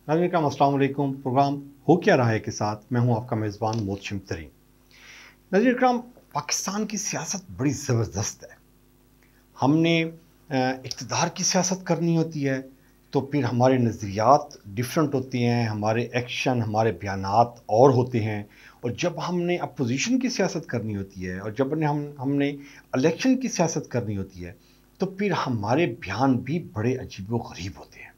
नाज़रीन का अस्सलाम वालेकुम। प्रोग्राम हो क्या रहा है के साथ मैं हूं आपका मेज़बान मोहसिन तरीन। नाज़रीन कराम, पाकिस्तान की सियासत बड़ी ज़बरदस्त है। हमने इक़्तिदार की सियासत करनी होती है तो फिर हमारे नज़रियात डिफरेंट होते हैं, हमारे एक्शन, हमारे बयानात और होते हैं। और जब हमने अपोजिशन की सियासत करनी होती है और जब हमने इलेक्शन की सियासत करनी होती है तो फिर हमारे बयान भी बड़े अजीब व गरीब होते हैं।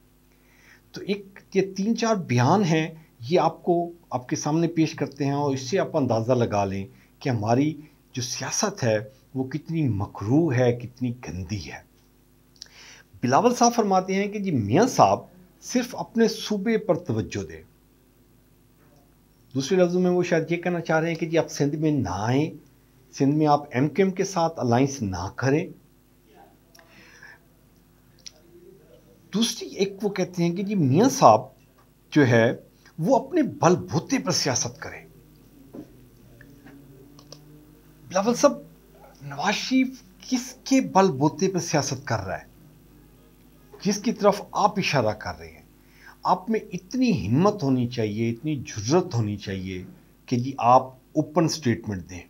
तो एक ये 3-4 बयान हैं, ये आपको आपके सामने पेश करते हैं और इससे आप अंदाज़ा लगा लें कि हमारी जो सियासत है वो कितनी मकरूह है, कितनी गंदी है। बिलावल साहब फरमाते हैं कि जी मियाँ साहब सिर्फ अपने सूबे पर तवज्जो दें। दूसरे लफ्ज़ों में वो शायद ये कहना चाह रहे हैं कि जी आप सिंध में ना आएँ, सिंध में आप एमकेएम के साथ अलाइंस ना करें। दूसरी एक वो कहते हैं कि जी मियाँ साहब जो है वो अपने बलबूते पर सियासत करें। बिलावल साहब, नवाज शरीफ किसके बलबूते पर सियासत कर रहा है, जिसकी तरफ आप इशारा कर रहे हैं? आप में इतनी हिम्मत होनी चाहिए, इतनी जुर्रत होनी चाहिए कि जी आप ओपन स्टेटमेंट दें।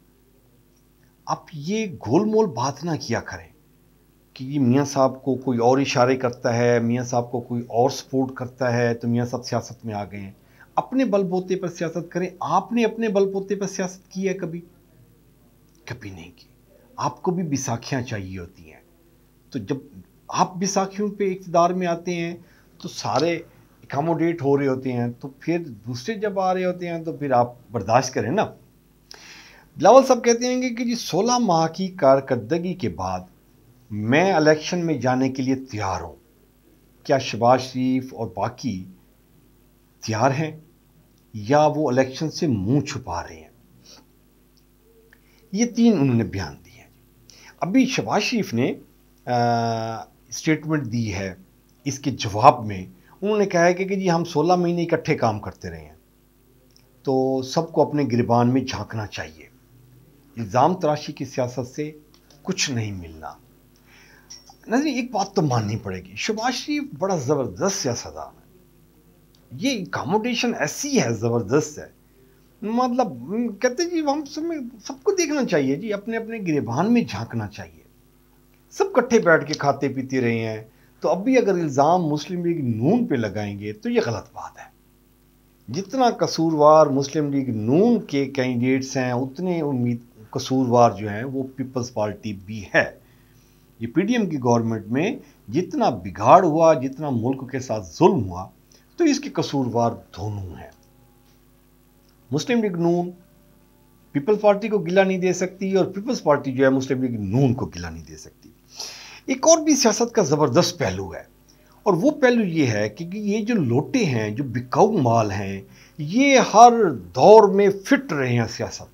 आप ये गोलमोल बात ना किया करें कि जी मियाँ साहब को कोई और इशारे करता है, मियाँ साहब को कोई और सपोर्ट करता है तो मियाँ साहब सियासत में आ गए हैं। अपने बलबूते पर सियासत करें। आपने अपने बलबूते पर सियासत की है कभी? कभी नहीं की। आपको भी बैसाखियाँ चाहिए होती हैं। तो जब आप बैसाखियों पे इक़्तिदार में आते हैं तो सारे एकोमोडेट हो रहे होते हैं, तो फिर दूसरे जब आ रहे होते हैं तो फिर आप बर्दाश्त करें ना। बिलावल साहब कहते हैं कि जी 16 माह की कारकर्दगी के बाद मैं इलेक्शन में जाने के लिए तैयार हूँ। क्या शहबाज शरीफ और बाकी तैयार हैं या वो इलेक्शन से मुंह छुपा रहे हैं? ये 3 उन्होंने बयान दिए हैं। अभी शहबाज शरीफ ने स्टेटमेंट दी है। इसके जवाब में उन्होंने कहा है कि जी हम 16 महीने इकट्ठे काम करते रहे हैं, तो सबको अपने गिरबान में झांकना चाहिए। इल्ज़ाम तराशी की सियासत से कुछ नहीं मिलना। नहीं, एक बात तो माननी पड़ेगी, शहबाज शरीफ बड़ा ज़बरदस्त सियासतदान है। ये अकोमोडेशन ऐसी है, ज़बरदस्त है। मतलब कहते जी हम सबको देखना चाहिए जी, अपने अपने गिरबान में झांकना चाहिए। सब इकट्ठे बैठ के खाते पीते रहे हैं, तो अब भी अगर इल्ज़ाम मुस्लिम लीग नून पे लगाएंगे तो ये गलत बात है। जितना कसूरवार मुस्लिम लीग नून के कैंडिडेट्स हैं, उतने कसूरवार जो हैं वो पीपल्स पार्टी भी है। ये पीडीएम की गवर्नमेंट में जितना बिगाड़ हुआ, जितना मुल्क के साथ जुल्म हुआ, तो इसके कसूरवार दोनों हैं। मुस्लिम लीग नून पीपल्स पार्टी को गिला नहीं दे सकती और पीपल्स पार्टी जो है मुस्लिम लीग नून को गिला नहीं दे सकती। एक और भी सियासत का ज़बरदस्त पहलू है, और वो पहलू ये है कि ये जो लोटे हैं, जो बिकाऊ माल हैं, ये हर दौर में फिट रहे हैं सियासत में।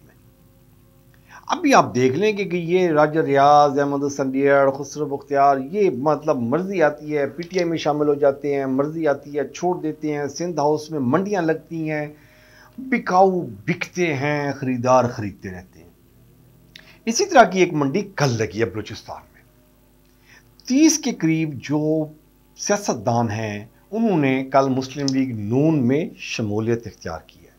अभी आप देख लें कि ये राजा रियाज, अहमद संडियाड़, खुसरो बख्तियार, ये मतलब मर्जी आती है पीटीआई में शामिल हो जाते हैं, मर्जी आती है छोड़ देते हैं। सिंध हाउस में मंडियां लगती हैं, बिकाऊ बिकते हैं, खरीदार खरीदते रहते हैं। इसी तरह की एक मंडी कल लगी है बलूचिस्तान में। 30 के करीब जो सियासतदान हैं उन्होंने कल मुस्लिम लीग नून में शमूलियत इख्तियार की है।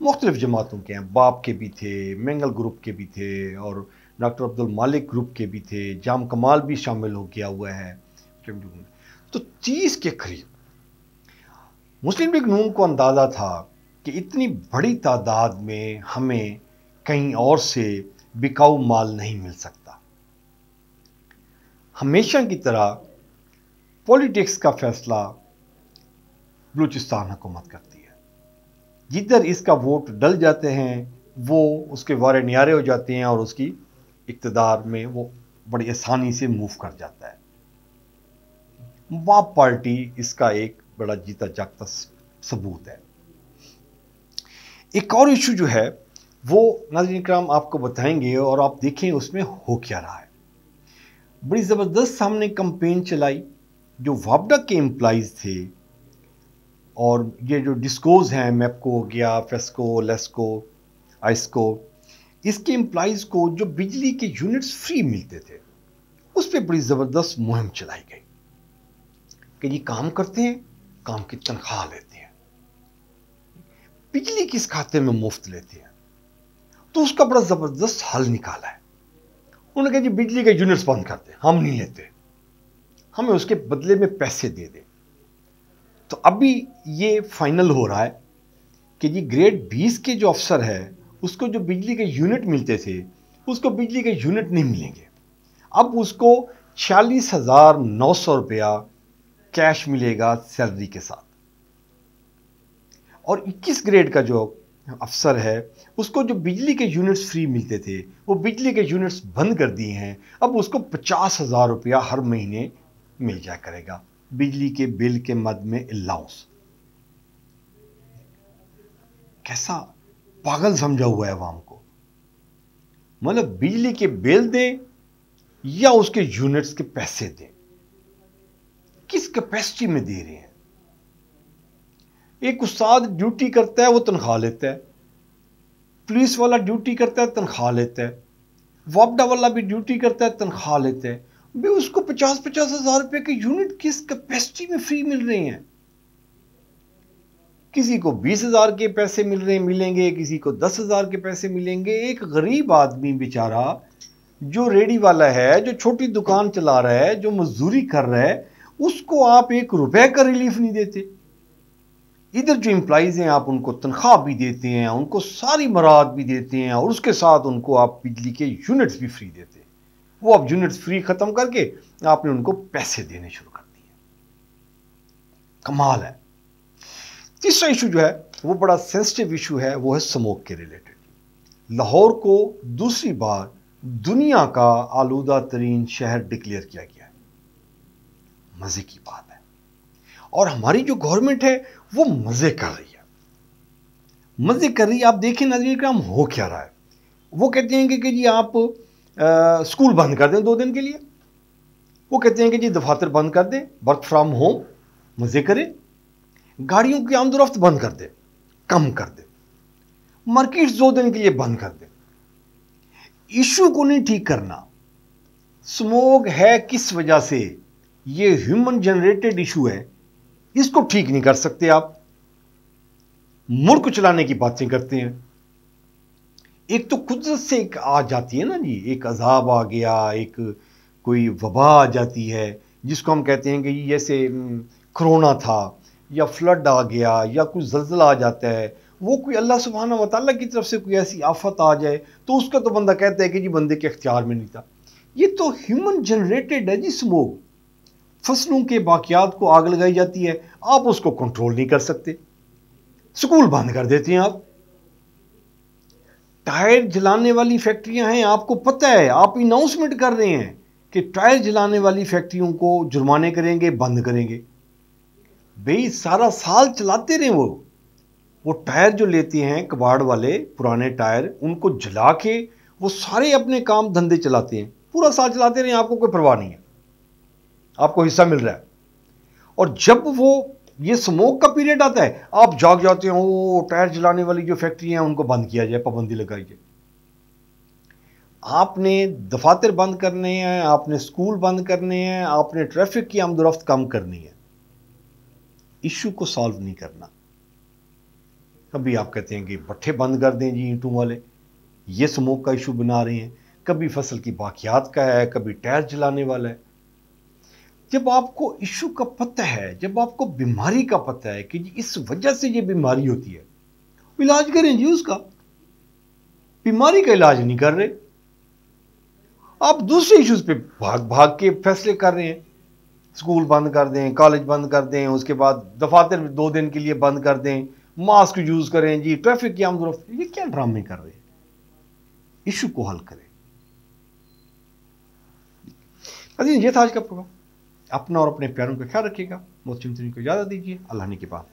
मुख्तलिफ जमातों के हैं, बाप के भी थे, मैंगल ग्रुप के भी थे और डॉक्टर अब्दुल मालिक ग्रुप के भी थे, जाम कमाल भी शामिल हो गया हुआ है। तो 30 के करीब मुस्लिम लीग नून को अंदाज़ा था कि इतनी बड़ी तादाद में हमें कहीं और से बिकाऊ माल नहीं मिल सकता। हमेशा की तरह पॉलिटिक्स का फैसला बलूचिस्तान हुकूमत करती है। जिधर इसका वोट डल जाते हैं वो उसके वारे न्यारे हो जाते हैं और उसकी इक़्तिदार में वो बड़ी आसानी से मूव कर जाता है। बाप पार्टी इसका एक बड़ा जीता जागता सबूत है। एक और इशू जो है वो नाज़रीन किराम आपको बताएंगे और आप देखें उसमें हो क्या रहा है। बड़ी ज़बरदस्त हमने कैंपेन चलाई। जो वापडा के एम्प्लॉइज़ थे और ये जो डिस्कोज हैं, मैपको हो गया, फेस्को, लेस्को, आइस्को, इसके एम्प्लॉइज़ को जो बिजली के यूनिट्स फ्री मिलते थे उस पर बड़ी ज़बरदस्त मुहिम चलाई गई कि ये काम करते हैं काम की तनख्वाह लेते हैं, बिजली किस खाते में मुफ्त लेते हैं। तो उसका बड़ा जबरदस्त हल निकाला है। उन्होंने कहा जी बिजली के यूनिट्स बंद कर दे, हम नहीं लेते, हमें उसके बदले में पैसे दे दे। तो अभी ये फाइनल हो रहा है कि जी ग्रेड 20 के जो अफसर है उसको जो बिजली के यूनिट मिलते थे उसको बिजली के यूनिट नहीं मिलेंगे। अब उसको 46,900 रुपया कैश मिलेगा सैलरी के साथ। और 21 ग्रेड का जो अफसर है उसको जो बिजली के यूनिट्स फ्री मिलते थे वो बिजली के यूनिट्स बंद कर दिए हैं। अब उसको 50,000 रुपया हर महीने मिल जाया करेगा बिजली के बिल के मद में अलाउंस। कैसा पागल समझा हुआ है अवाम को। मतलब बिजली के बिल दें या उसके यूनिट्स के पैसे दें, किस कैपेसिटी में दे रहे हैं। एक उस्ताद ड्यूटी करता है वो तनख्वाह लेता है, पुलिस वाला ड्यूटी करता है तनख्वाह लेता है, वापडा वाला भी ड्यूटी करता है तनख्वाह लेता है। भाई उसको 50-50 हजार रुपए के यूनिट किस कैपेसिटी में फ्री मिल रहे हैं। किसी को 20,000 के पैसे मिलेंगे, किसी को 10,000 के पैसे मिलेंगे। एक गरीब आदमी बेचारा जो रेडी वाला है, जो छोटी दुकान चला रहा है, जो मजदूरी कर रहा है, उसको आप 1 रुपए का रिलीफ नहीं देते। इधर जो एम्प्लॉइज हैं आप उनको तनख्वाह भी देते हैं, उनको सारी मराद भी देते हैं और उसके साथ उनको आप बिजली के यूनिट्स भी फ्री देते हैं। वो अब यूनिट्स फ्री खत्म करके आपने उनको पैसे देने शुरू कर दिए। कमाल है। तीसरा इशू जो है वो बड़ा सेंसिटिव इशू है, वो है स्मोक के रिलेटेड। लाहौर को दूसरी बार दुनिया का आलूदा तरीन शहर डिक्लेयर किया गया है। मजे की बात है। और हमारी जो गवर्नमेंट है वो मजे कर रही है, मजे कर रही है। आप देखें नाज़रीन किराम हो क्या रहा है। वो कहते हैं कि जी आप स्कूल बंद कर दें 2 दिन के लिए। वो कहते हैं कि जी दफातर बंद कर दें, वर्क फ्रॉम होम, मजे करें। गाड़ियों की आमदोरफ्त बंद कर दे, कम कर दे। मार्केट 2 दिन के लिए बंद कर दे। इशू को नहीं ठीक करना। स्मोक है किस वजह से, ये ह्यूमन जनरेटेड इशू है, इसको ठीक नहीं कर सकते आप। मुल्क चलाने की बातें करते हैं। एक तो कुदरत से एक आ जाती है ना जी, एक अजाब आ गया, एक कोई वबा आ जाती है जिसको हम कहते हैं कि जैसे कोरोना था या फ्लड आ गया या कुछ ज़लज़ला आ जाता है। वो कोई अल्लाह सुब्हाना व तआला की तरफ से कोई ऐसी आफत आ जाए तो उसका तो बंदा कहता है कि जी बंदे के इख्तियार में नहीं था। ये तो ह्यूमन जनरेटेड है जी स्मोक। फसलों के बाकियात को आग लगाई जाती है, आप उसको कंट्रोल नहीं कर सकते। स्कूल बंद कर देते हैं आप। टायर जलाने वाली फैक्ट्रियां हैं, आपको पता है, आप अनाउंसमेंट कर रहे हैं कि टायर जलाने वाली फैक्ट्रियों को जुर्माने करेंगे, बंद करेंगे। भाई सारा साल चलाते रहे। वो टायर जो लेते हैं कबाड़ वाले पुराने टायर, उनको जला के वो सारे अपने काम धंधे चलाते हैं, पूरा साल चलाते रहे, आपको कोई परवाह नहीं है, आपको हिस्सा मिल रहा है। और जब वो ये स्मोक का पीरियड आता है आप जाग जाते हो, वो टायर जलाने वाली जो फैक्ट्री हैं उनको बंद किया जाए, पाबंदी लगाई जाए। आपने दफातर बंद करने हैं, आपने स्कूल बंद करने हैं, आपने ट्रैफिक की आमदोरफ्त कम करनी है, इशू को सॉल्व नहीं करना। कभी आप कहते हैं कि भट्ठे बंद कर दें जी ईंटों वाले, ये स्मोक का इशू बना रहे हैं। कभी फसल की बाकियात का है, कभी टायर जलाने वाला है। जब आपको इशू का पता है, जब आपको बीमारी का पता है कि जी इस वजह से ये बीमारी होती है, इलाज करें जी उसका। बीमारी का इलाज नहीं कर रहे, आप दूसरे इश्यूज पे भाग भाग के फैसले कर रहे हैं। स्कूल बंद कर दें, कॉलेज बंद कर दें, उसके बाद दफातर 2 दिन के लिए बंद कर दें, मास्क यूज करें जी, ट्रैफिक की आमदोरफ्त। ये क्या ड्रामे कर रहे हैं। इशू को हल करें। ये था आज का प्रोग्राम। अपना और अपने प्यारों का ख्याल रखिएगा। बहुत चिंतन को इजाजत दीजिए। अल्लाह ने के बाद।